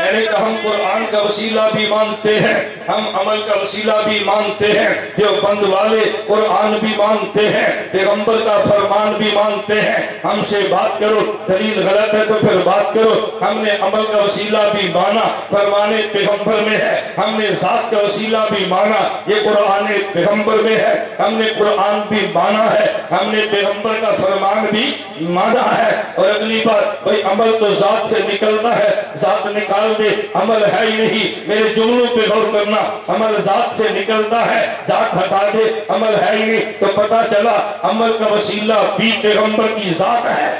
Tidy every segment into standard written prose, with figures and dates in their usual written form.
میں نے کہا ہم قرآن کا وسیلہ بھی مانتے ہیں، ہم عمل کا وسیلہ بھی مانتے ہیں، دیوبند والے قرآن بھی مانتے ہیں، پیغمبر کا فرمان بھی مانتے ہیں۔ ہم سے بات کرو، دلیل غلط ہے تو پھر بات کرو۔ ہم نے عمل کا وسیلہ بھی مانا، فرمان پیغمبر میں ہے۔ ہم نے ذات کا وسیلہ بھی مانا، یہ قرآن پیغمبر میں ہے۔ ہم نے قرآن بھی مانا ہے، ہم نے پیغمبر کا فرمان بھی مانا ہے۔ اور اگلی بات، بھئی عمل تو ذات سے نکلنا ہے، ذات نکال دے عمل ہے ہی نہیں۔ میرے جملوں پہ غور کرنا، عمل ذات سے نکلتا ہے، ذات ہٹا دے عمل ہے ہی نہیں۔ تو پتا چلا عمل کا وسیلہ بھی پیغمبر کی ذات ہے،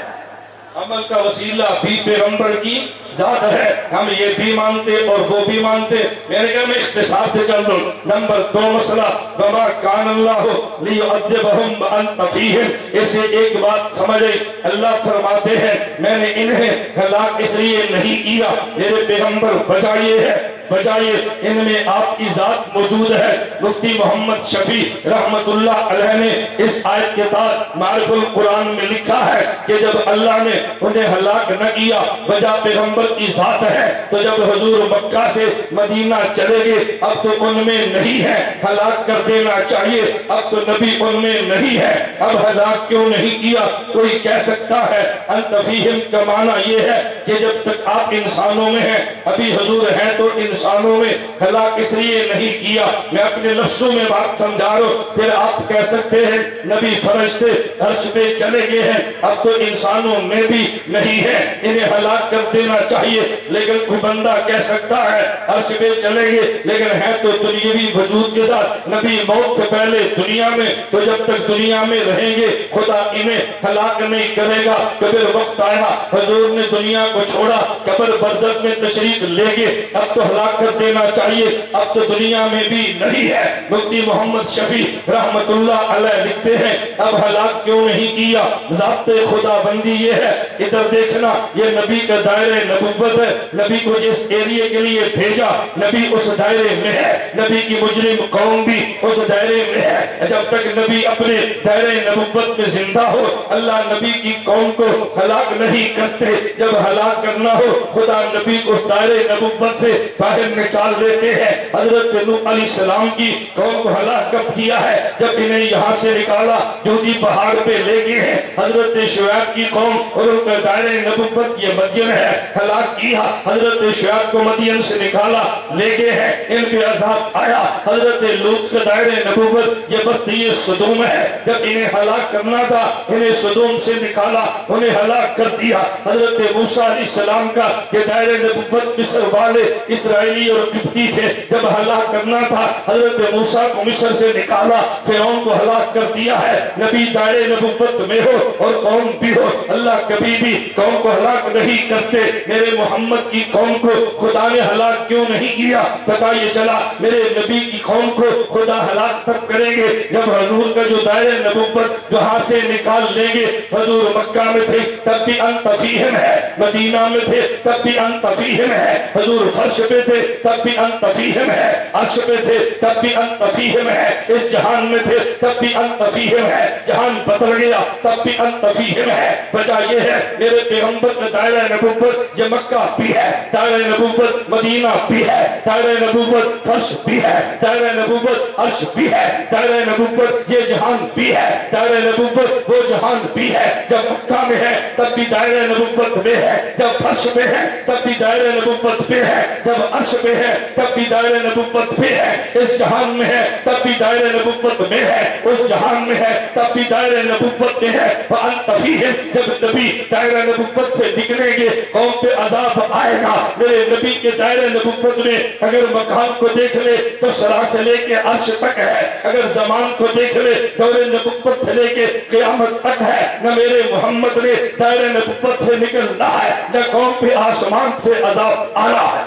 عمل کا وسیلہ بھی پیغمبر کی ذات ہے۔ ہم یہ بھی مانتے اور وہ بھی مانتے۔ میرے کہا میں اختصار سے چل دوں۔ نمبر 2 مسئلہ، وَمَا كَانَ اللَّهُ لِيُعَذِّبَهُمْ وَأَنْتَ فِيهِمْ۔ اسے ایک بات سمجھے، اللہ فرماتے ہیں میں نے انہیں ہلاک اس لیے نہیں کیا میرے پیغمبر بچائیے ہے، بجائے ان میں آپ کی ذات موجود ہے۔ مفتی محمد شفیع رحمت اللہ علیہ نے اس آیت کے بعد معرف القرآن میں لکھا ہے کہ جب اللہ نے انہیں ہلاک نہ کیا وجہ پیغمبر کی ذات ہے، تو جب حضور مکہ سے مدینہ چلے گئے اب تو ان میں نہیں ہے، ہلاک کر دینا چاہیے، اب تو نبی ان میں نہیں ہے، اب ہلاک کیوں نہیں کیا؟ کوئی کہہ سکتا ہے انت فیہم کا معنی یہ ہے کہ جب تک آپ انسانوں میں ہیں، ابھی حضور ہیں تو انسانوں میں ہلاک اس لیے نہیں کیا۔ میں اپنے لفظوں میں بات سمجھا رہا ہوں، پھر آپ کہہ سکتے ہیں نبی فرشتے عرش پہ چلے گئے ہیں، اب تو انسانوں میں بھی نہیں ہے، انہیں ہلاک کر دینا چاہیے۔ لیکن کوئی بندہ کہہ سکتا ہے عرش پہ چلے گئے لیکن ہے تو دنیاوی وجود کے ساتھ، نبی موت سے پہلے دنیا میں، تو جب تک دنیا میں رہیں گے خدا انہیں ہلاک نہیں کرے گا۔ تو پھر وقت آیا حضور نے دنیا کو چھوڑا، قبر برزخ میں تشریف لے گئے، اب تو ہلاک کر دینا چاہیے، اب تو دنیا میں بھی نہیں ہے۔ مفتی محمد شفیع رحمت اللہ علیہ لکھتے ہیں اب ہلاک کیوں نہیں کیا؟ ذات خدا بندی یہ ہے، ادھر دیکھنا یہ نبی کا دائرہ نبوت ہے، نبی کو جس ایریے کے لیے بھیجا نبی اس دائرے میں ہے، نبی کی مجرم قوم بھی اس دائرے میں ہے۔ جب تک نبی اپنے دائرہ نبوت میں زندہ ہو اللہ نبی کی قوم کو ہلاک نہیں کرتے، جب ہلاک کرنا ہو خدا نبی کو اس دائرہ نبوت سے باہر نکال لیتے ہیں۔ حضرت نوح علیہ السلام کی قوم کو ہلاک کب کیا ہے؟ جب انہیں یہاں سے نکالا جودی پہاڑ پہ لے گئے ہیں۔ حضرت شعیب کی قوم اور ان کا دائرہ نبوت یہ مدین ہے، ہلاک کیا۔ حضرت شعیب کو مدین سے نکالا لے گئے ہیں، ان پہ عذاب آیا۔ حضرت لوط کا دائرہ نبوت یہ بستی صدوم ہے، جب انہیں ہلاک کرنا تھا انہیں صدوم سے نکالا، انہیں ہلاک کر دیا۔ حضرت موسیٰ علیہ السلام کا یہ دائرہ نبوت مصر والے اسرائیلی اور قبطی تھے، جب ہلاک کرنا تھا حضرت موسیٰ کو مصر سے نکالا، فرعون کو ہلاک کر دیا ہے۔ نبی دائرہ نبوت میں ہو اور قوم بھی ہو، اللہ کبھی بھی قوم کو ہلاک نہیں کرتے۔ میرے محمد کی قوم کو خدا نے ہلاک کیوں نہیں کیا؟ پتہ یہ چلا میرے نبی کی قوم کو خدا ہلاک تب کریں گے جب حضور کا جو دائرہ نبوت جہاں سے نکال لیں گے۔ حضور مکہ میں تھے تب بھی انت فیہم ہے، مدینہ میں تھے تب بھی انت فیہم ہے، حضور فرش پہ تھے تب بھی انت فیہم ہے، عرش پہ تھے تب بھی انت فیہم ہے، اس جہان میں تھے تب بھی انت فیہم ہے، جہان بدل گیا تب بھی انت فیہم ہے۔ وجہ یہ ہے میرے پیغمبر کا دائرہ نبوت یہ مکہ بھی ہے، دائرہ نبوت مدینہ بھی ہے، دائرہ نبوت فرش بھی ہے، دائرہ نبوت عرش بھی ہے، دائرہ نبوت یہ جہان بھی ہے، دائرہ نبوت وہ جہان بھی ہے۔ جب مکہ میں ہے تب بھی دائرہ نبوت میں ہے، جب فرش میں ہے تب بھی دائرہ نبوت میں ہے، جب عرش میں ہے تب بھی دائرہ نبوت میں ہے، اس جہان میں ہے تب بھی دائرہ نبوت میں ہے، اس جہان میں ہے تب بھی دائرہ نبوت میں ہے۔ فَأَنْتَ فِيهِمْ جب نبی دائرہ نبوت سے نکلیں گے قوم پہ عذاب آئے گا۔ میرے نبی کے دائرہ نبوت میں اگر مقام کو دیکھ لے تو سرا سے لے کے عرش تک ہے، اگر زمان کو دیکھ لے دور نبوت سے لے کے قیامت تک ہے۔ نہ میرے محمد نے دائرہ نبوت سے نکلنا ہے نہ قوم پہ آسمان سے عذاب آنا ہے۔